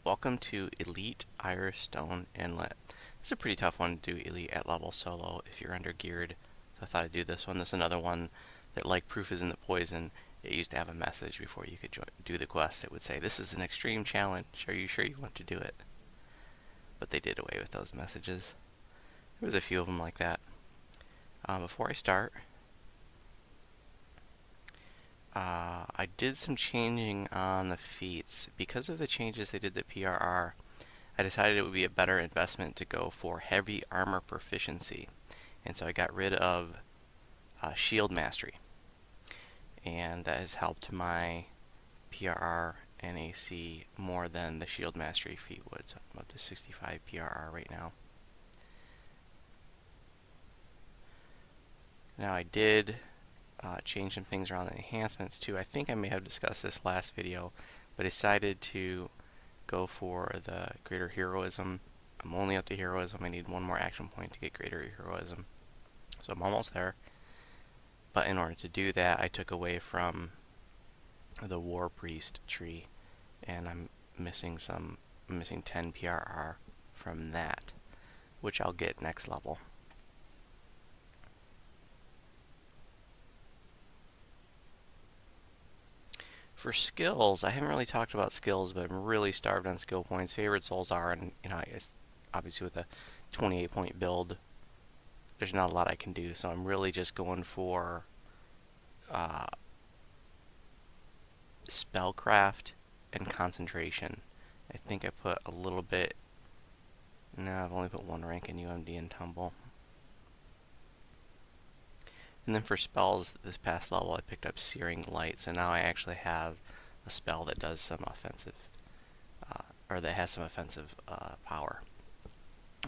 Welcome to Elite Irestone Inlet. It's a pretty tough one to do Elite at level solo if you're under geared. So I thought I'd do this one. This is another one that, like Proof Isn't the Poison, it used to have a message before you could do the quest. It would say, "This is an extreme challenge. Are you sure you want to do it?" But they did away with those messages. There was a few of them like that. Before I start, I did some changing on the feats. Because of the changes they did to PRR, I decided it would be a better investment to go for heavy armor proficiency. And so I got rid of shield mastery. And that has helped my PRR and AC more than the shield mastery feat would. So I'm up to 65 PRR right now. Now I did change some things around the enhancements too. I think I may have discussed this last video, but I decided to go for the greater heroism. I'm only up to heroism. I need one more action point to get greater heroism. So I'm almost there. But in order to do that, I took away from the war priest tree, and I'm missing 10 PRR from that, which I'll get next level. For skills, I haven't really talked about skills, but I'm really starved on skill points. Favorite souls are, and I guess obviously with a 28-point build, there's not a lot I can do. So I'm really just going for spellcraft and concentration. I think I put a little bit. No, I've only put one rank in UMD and tumble. And then for spells, this past level I picked up Searing Light, so now I actually have a spell that does some offensive, or that has some offensive power.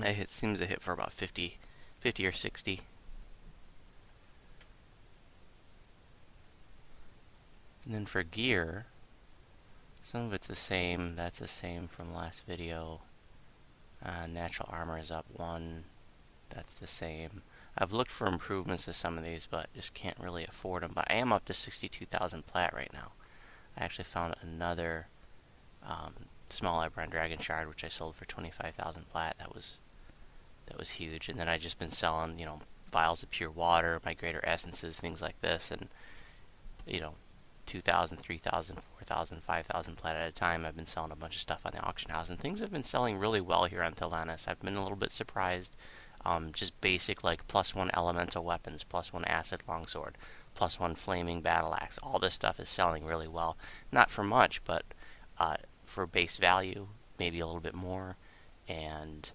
It seems to hit for about 50 or 60. And then for gear, some of it's the same. That's the same from last video. Natural armor is up 1. That's the same. I've looked for improvements to some of these, but just can't really afford them. But I am up to 62,000 plat right now. I actually found another small Eberron Dragon Shard, which I sold for 25,000 plat. That was huge. And then I just been selling, vials of pure water, my greater essences, things like this, and 2,000, 3,000, 4,000, 5,000 plat at a time. I've been selling a bunch of stuff on the auction house, and things have been selling really well here on Thelanis. I've been a little bit surprised. Just basic, like +1 elemental weapons, +1 acid longsword, +1 flaming battle axe. All this stuff is selling really well. Not for much, but for base value, maybe a little bit more, and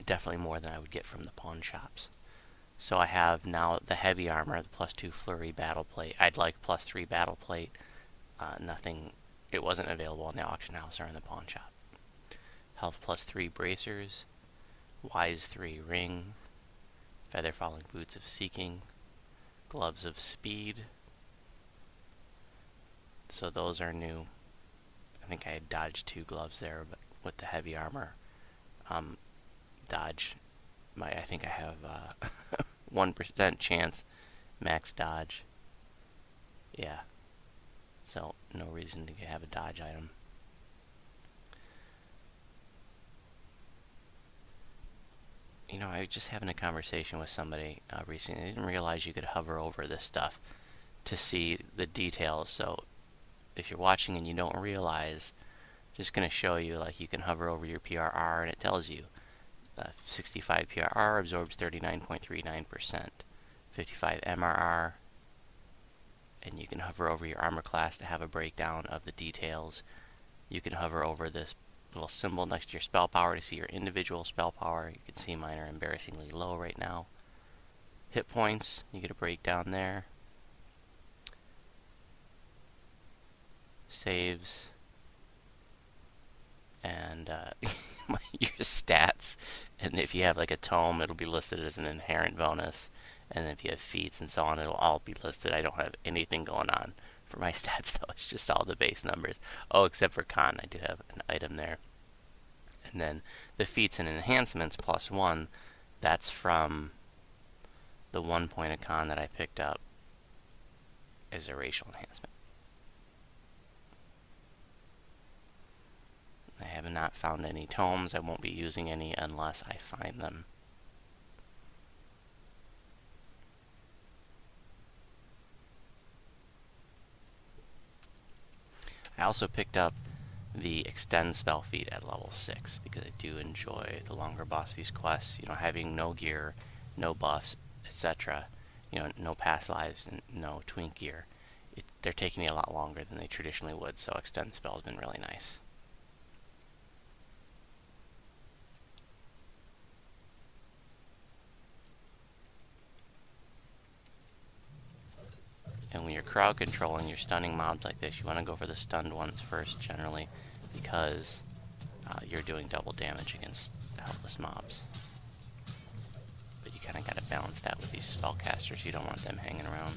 definitely more than I would get from the pawn shops. So I have now the heavy armor, the +2 flurry battle plate. I'd like +3 battle plate. Nothing. It wasn't available in the auction house or in the pawn shop. Health +3 bracers. Wise 3 ring, feather falling boots of seeking, gloves of speed. So those are new. I think I had dodged 2 gloves there, but with the heavy armor, dodge. I think I have 1% chance max dodge. Yeah. So no reason to have a dodge item. I was just having a conversation with somebody recently. I didn't realize you could hover over this stuff to see the details. So if you're watching and you don't realize, just going to show you, like, you can hover over your PRR and it tells you 65 PRR absorbs 39.39%, 55 MRR, and you can hover over your armor class to have a breakdown of the details. You can hover over this little symbol next to your spell power to see your individual spell power. You can see mine are embarrassingly low right now. Hit points, you get a breakdown there. Saves. And your stats. And if you have like a tome, it'll be listed as an inherent bonus. And if you have feats and so on, it'll all be listed. I don't have anything going on for my stats though. It's just all the base numbers. Oh, except for con, I do have an item there. And then the feats and enhancements +1, that's from the 1 point of con that I picked up as a racial enhancement. I have not found any tomes. I won't be using any unless I find them. I also picked up the extend spell feat at level 6 because I do enjoy the longer buffs. These quests, you know, having no gear, no buffs, etc., you know, no past lives and no twink gear, they're taking me a lot longer than they traditionally would, so extend spell has been really nice. And when you're crowd controlling, you're stunning mobs like this, you want to go for the stunned ones first, generally, because you're doing double damage against helpless mobs. But you kind of got to balance that with these spellcasters. You don't want them hanging around.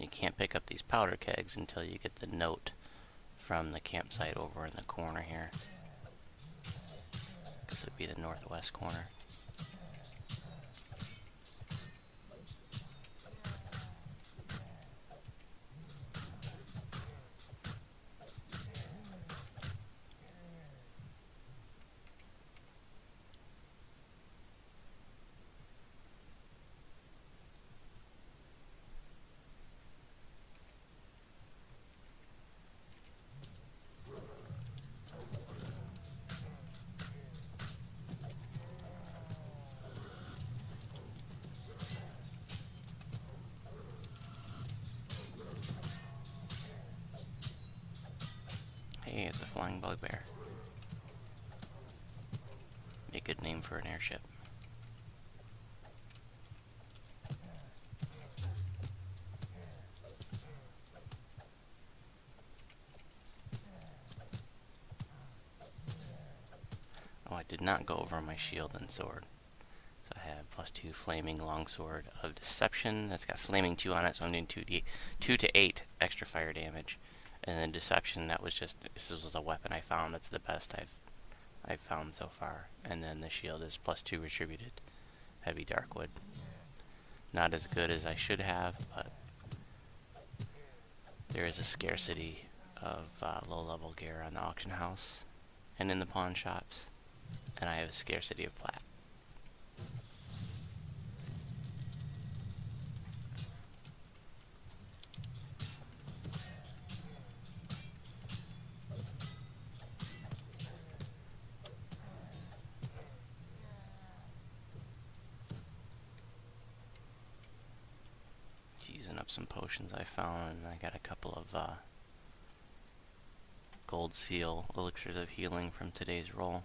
You can't pick up these powder kegs until you get the note from the campsite over in the corner here. This would be the northwest corner. Hey, it's a flying bugbear. Be a good name for an airship. Oh, I did not go over my shield and sword. So I have +2 flaming longsword of deception. That's got flaming 2 on it, so I'm doing 2 to 8 extra fire damage. And then deception, that was just, this was a weapon I found. That's the best I've found so far. And then the shield is +2 retributed heavy darkwood. Not as good as I should have, but there is a scarcity of low-level gear on the auction house and in the pawn shops, and I have a scarcity of plat. Using up some potions I found, and I got a couple of gold seal elixirs of healing from today's roll.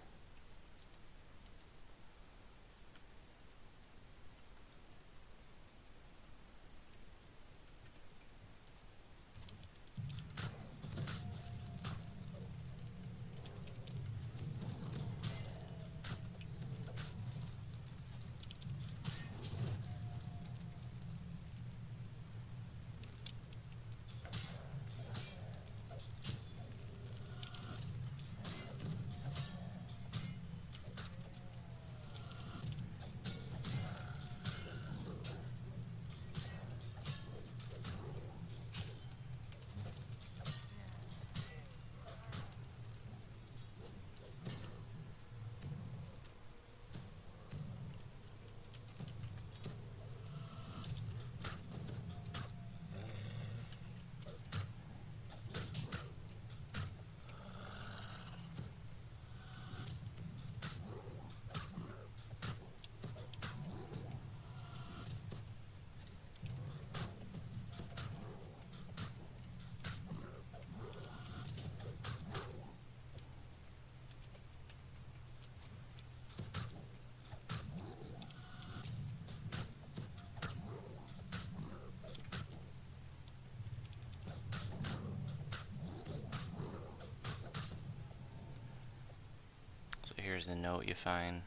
There's the note you find.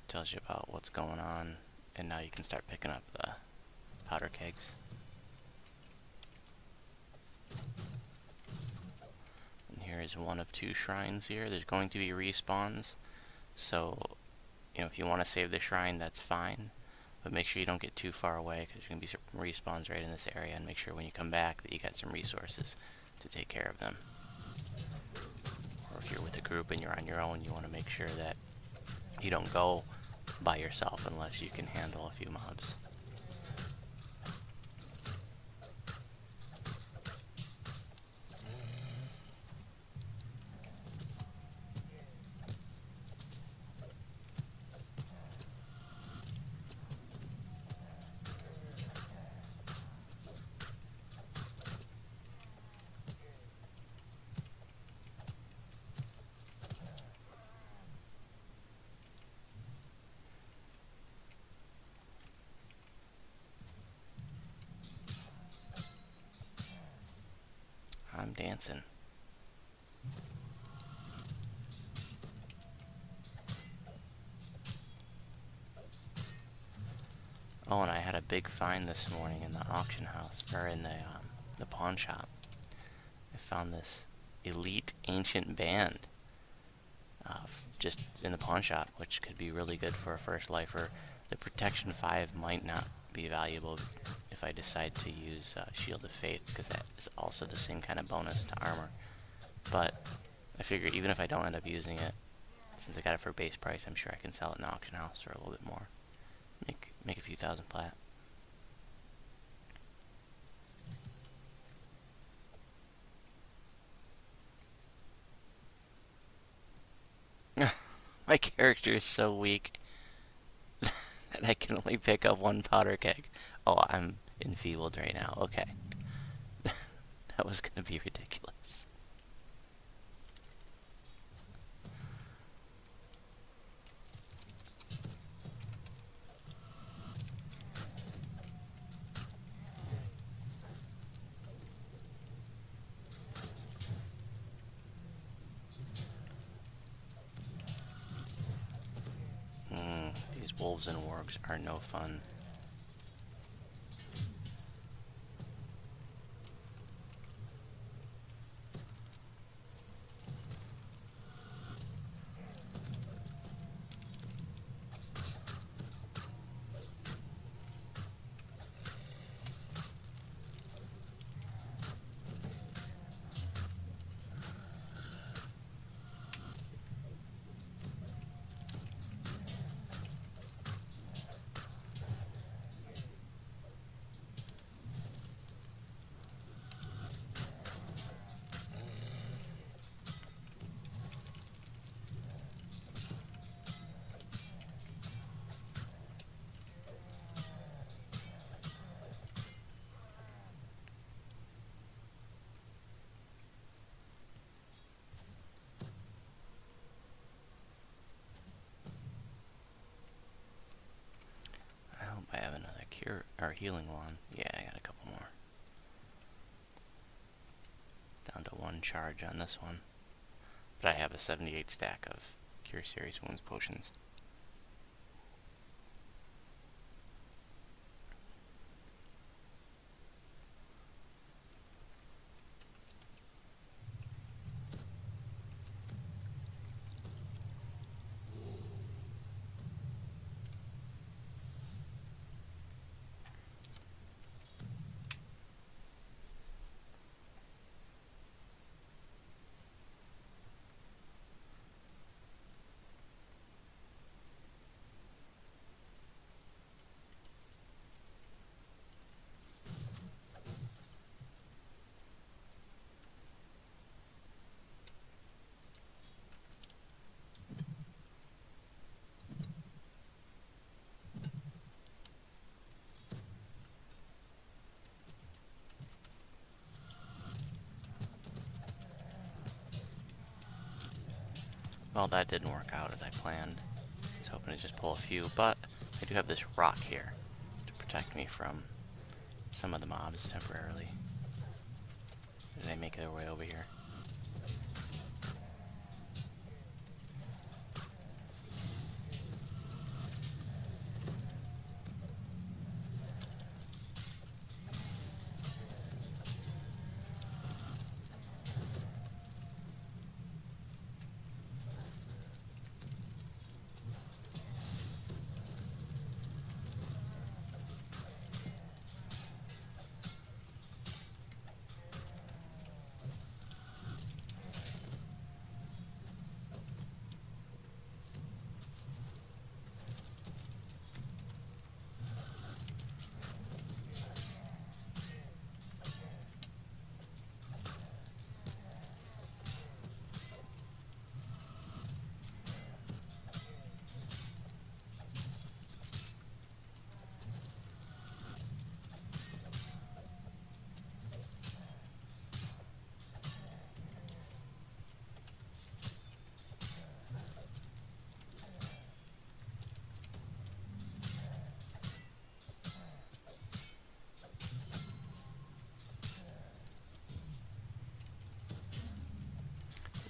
Tells you about what's going on, and now you can start picking up the powder kegs. And here is one of 2 shrines here. There's going to be respawns, so you know, if you want to save the shrine, that's fine, but make sure you don't get too far away, because there's going to be some respawns right in this area, and make sure when you come back that you got some resources to take care of them. Or if you're with a group and you're on your own, you want to make sure that you don't go by yourself unless you can handle a few mobs. I'm dancing. Oh, and I had a big find this morning in the auction house, or in the pawn shop. I found this elite ancient band just in the pawn shop, which could be really good for a first lifer. The protection 5 might not be valuable if I decide to use Shield of Faith, because that is also the same kind of bonus to armor. But I figure even if I don't end up using it, since I got it for base price, I'm sure I can sell it in the auction house for a little bit more. Make a few thousand plat. My character is so weak that I can only pick up 1 powder keg. Oh, I'm enfeebled right now. Okay. That was gonna be ridiculous. These wolves and wargs are no fun. I have another cure or healing wand. Yeah, I got a couple more. Down to 1 charge on this one. But I have a 78 stack of Cure Serious Wounds potions. Well, that didn't work out as I planned. I was hoping to just pull a few, but I do have this rock here to protect me from some of the mobs temporarily as they make their way over here.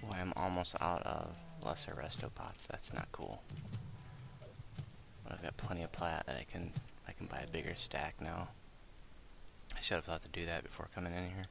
Boy, I'm almost out of lesser resto pots. That's not cool. But I've got plenty of plat that I can buy a bigger stack now. I should have thought to do that before coming in here.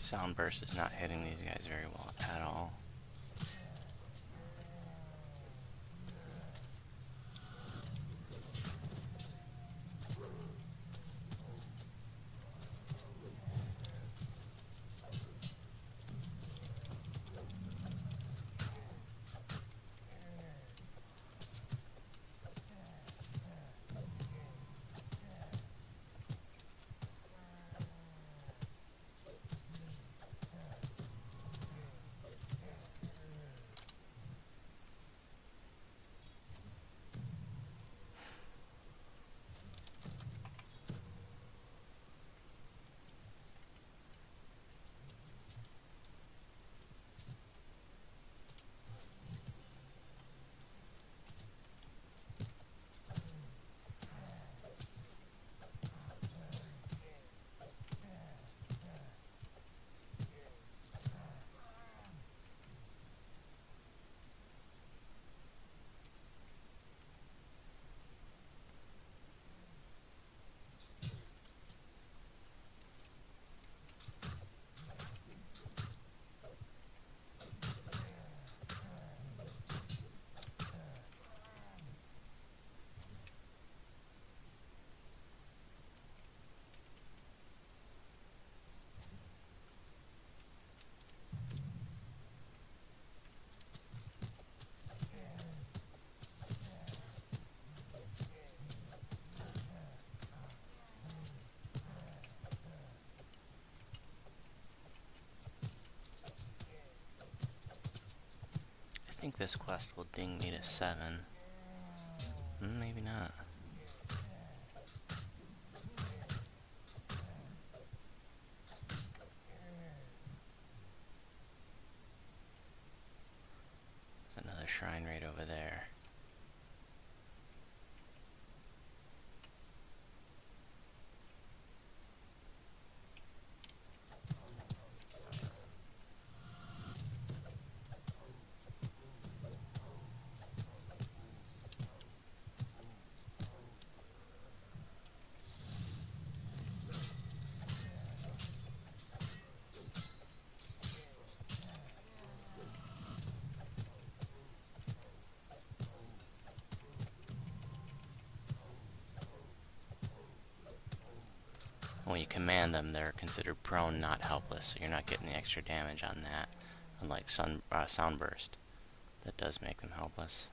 Sound burst is not hitting these guys very well at all. I think this quest will ding me to 7. Maybe not. There's another shrine right over there. when you command them, they're considered prone, not helpless, so you're not getting the extra damage on that, unlike sound burst. That does make them helpless.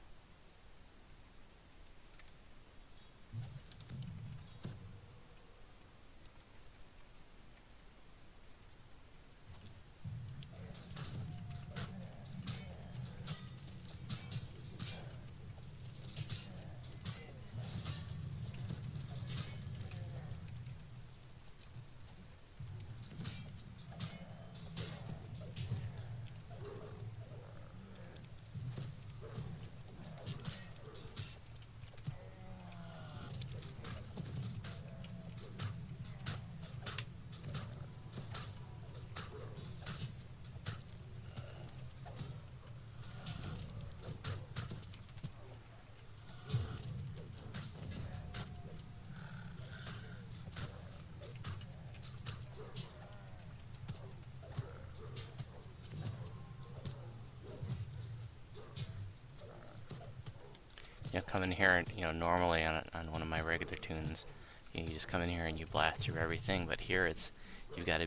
You know, come in here and, you know, normally on one of my regular tunes, you just come in here and you blast through everything, but here I've got to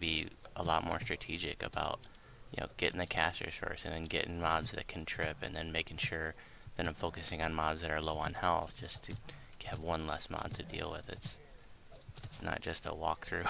be a lot more strategic about, you know, getting the casters first, and then getting mobs that can trip, and then making sure that I'm focusing on mobs that are low on health, just to have one less mob to deal with. It's not just a walkthrough.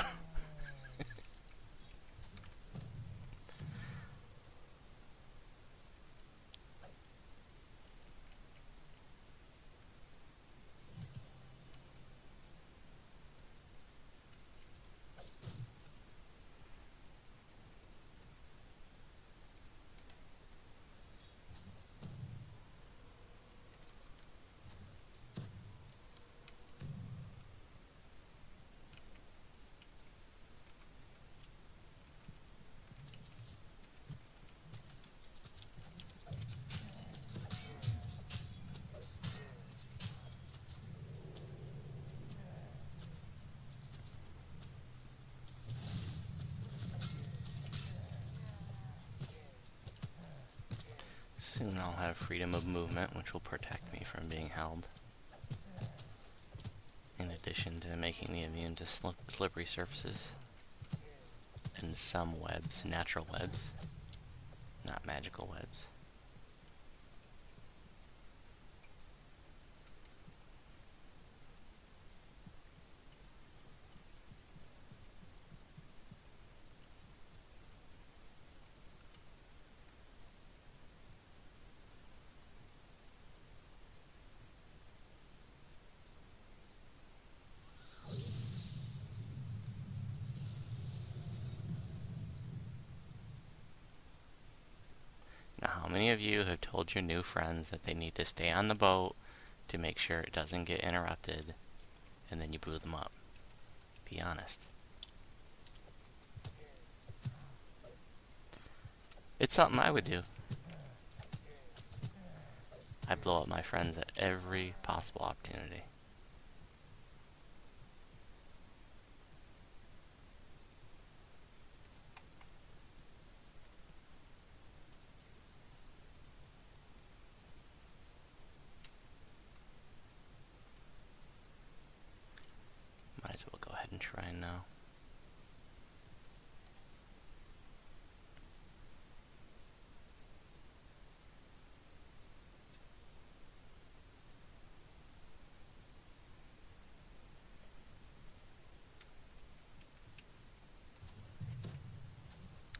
Soon I'll have freedom of movement, which will protect me from being held, in addition to making me immune to slippery surfaces and some webs, natural webs, not magical webs. Now, how many of you have told your new friends that they need to stay on the boat to make sure it doesn't get interrupted, and then you blew them up? Be honest. It's something I would do. I blow up my friends at every possible opportunity. Might as well go ahead and try now.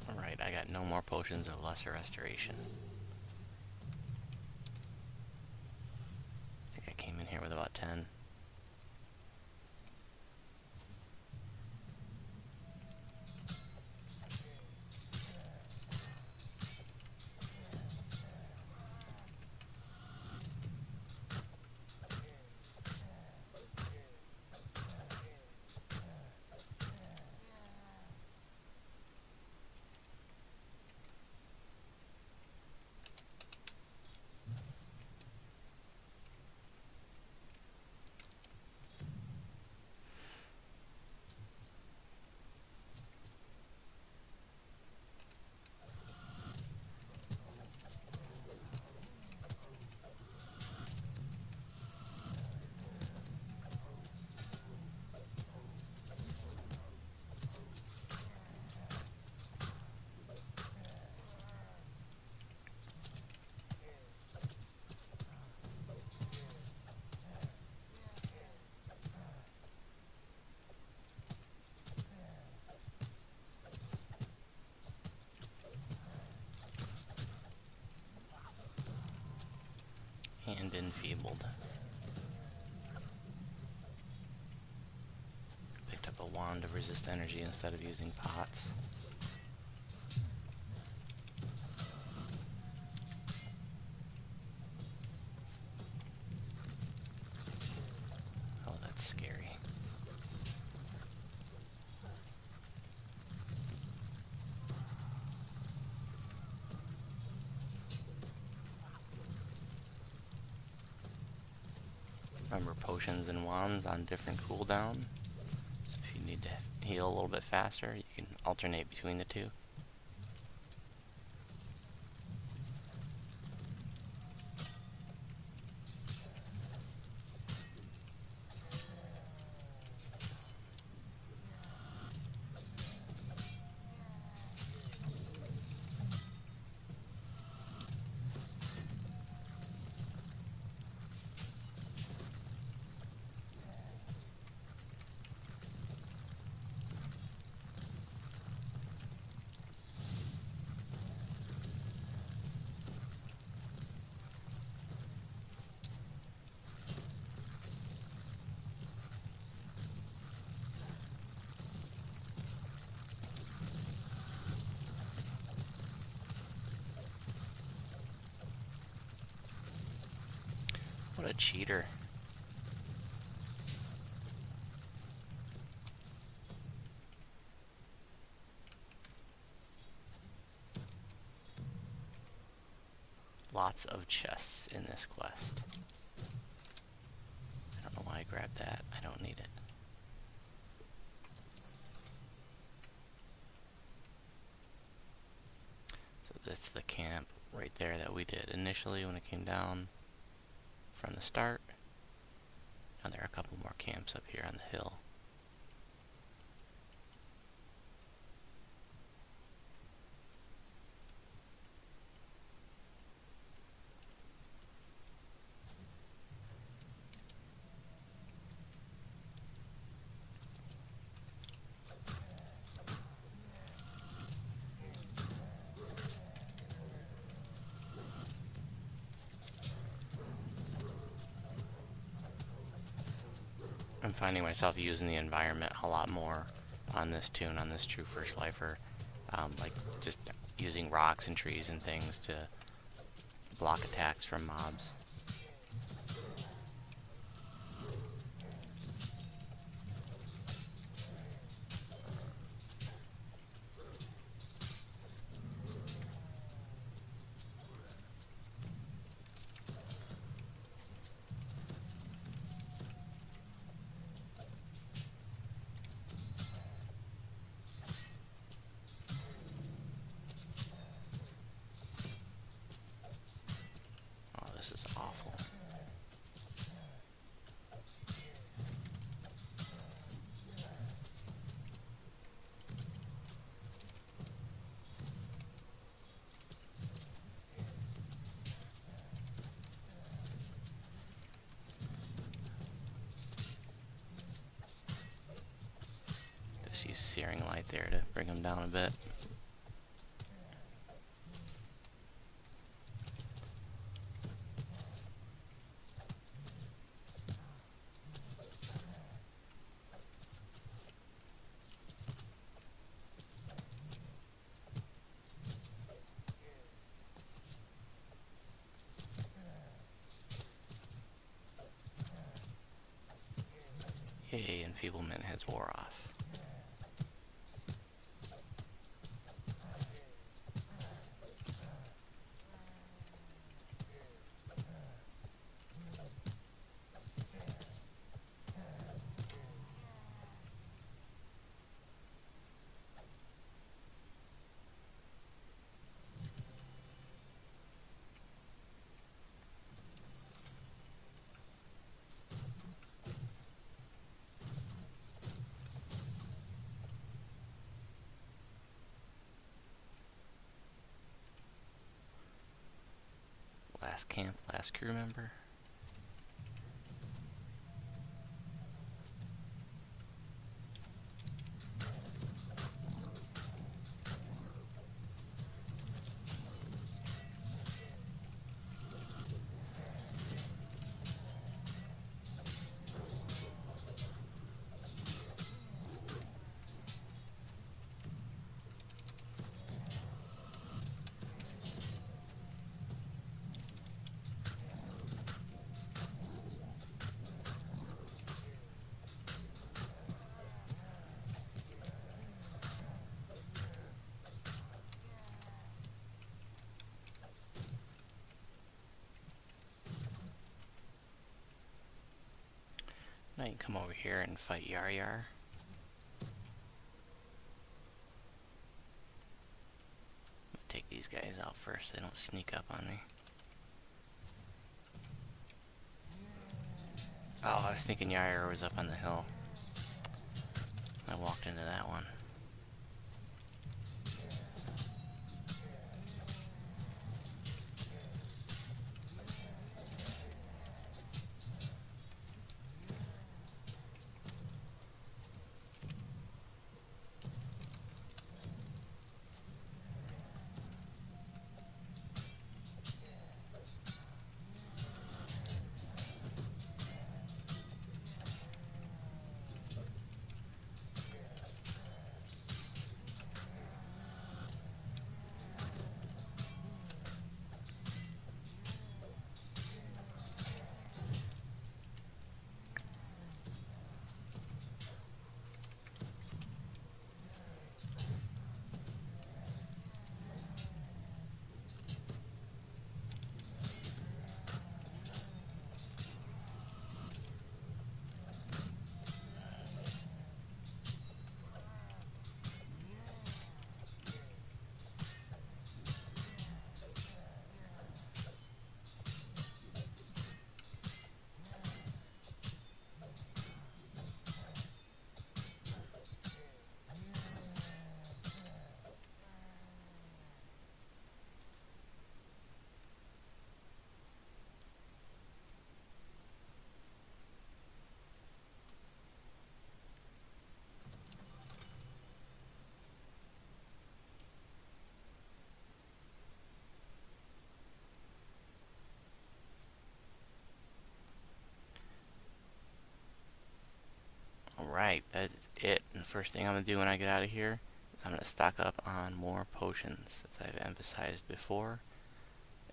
Alright, I got no more potions of lesser restoration. I think I came in here with about 10. enfeebled. Picked up a wand to resist energy instead of using pots. Oh, that's scary. Remember, potions and wands on different cooldown. So if you need to heal a little bit faster, you can alternate between the two. What a cheater. Lots of chests in this quest. I don't know why I grabbed that. I don't need it. So that's the camp right there that we did initially when it came down from the start. Now there are a couple more camps up here on the hill. I'm finding myself using the environment a lot more on this tune, on this True First Lifer. Like just using rocks and trees and things to block attacks from mobs. This is awful. Just use Searing Light there to bring them down a bit. Yay, enfeeblement has wore off. Last camp, last crew member. Now you can come over here and fight Yar Yar. Take these guys out first, they don't sneak up on me. Oh, I was thinking Yar Yar was up on the hill. I walked into that one. Alright, that's it. And the first thing I'm going to do when I get out of here is I'm going to stock up on more potions. As I've emphasized before,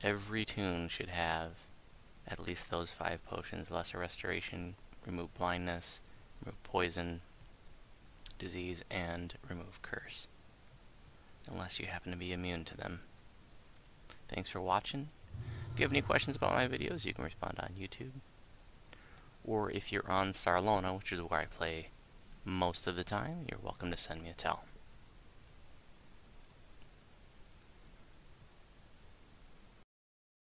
every toon should have at least those 5 potions. Lesser Restoration, remove blindness, remove poison, disease, and remove curse. Unless you happen to be immune to them. Thanks for watching. If you have any questions about my videos, you can respond on YouTube. Or if you're on Sarlona, which is where I play most of the time, you're welcome to send me a tell.